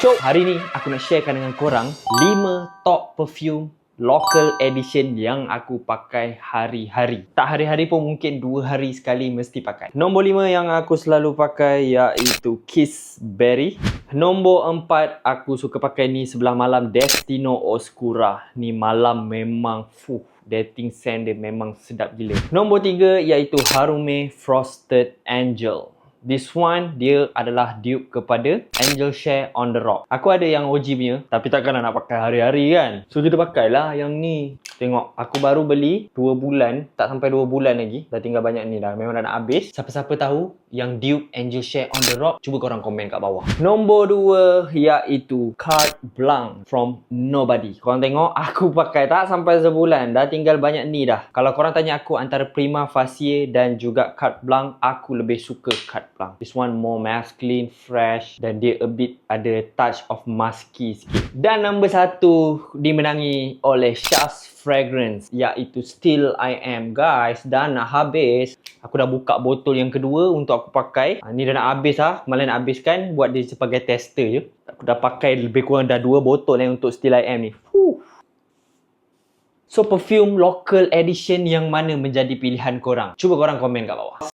Syok, hari ni aku nak sharekan dengan korang 5 top perfume local edition yang aku pakai hari-hari. Tak hari-hari pun, mungkin 2 hari sekali mesti pakai. Nombor 5 yang aku selalu pakai iaitu Kiss Berry. Nombor 4 aku suka pakai ni sebelah malam, Destino Oscura. Ni malam memang dating scent dia memang sedap gila. Nombor 3 iaitu Harume Frosted Angel. This one, dia adalah dupe kepada Angel Share on the Rock. Aku ada yang OG punya, tapi takkan nak pakai hari-hari kan. So, kita pakailah yang ni. Tengok, aku baru beli 2 bulan. Tak sampai 2 bulan lagi. Dah tinggal banyak ni dah. Memang dah nak habis. Siapa-siapa tahu yang dupe Angel Share on the Rock, cuba korang komen kat bawah. Nombor 2 iaitu Carte Blanche from Nobody. Korang tengok, aku pakai tak sampai sebulan. Dah tinggal banyak ni dah. Kalau korang tanya aku antara Prima Facie dan juga Carte Blanche, aku lebih suka Carte Blanche. This one more masculine, fresh, dan dia a bit ada touch of musky sikit. Dan nombor 1 dimenangi oleh Shaz Fragrance, iaitu Still I Am. Guys, dah nak habis. Aku dah buka botol yang kedua untuk aku pakai. Ni dah nak habis lah. Malah nak habiskan, buat dia sebagai tester je. Aku dah pakai lebih kurang dah 2 botol untuk Still I Am ni. So, perfume local edition yang mana menjadi pilihan korang? Cuba korang komen kat bawah.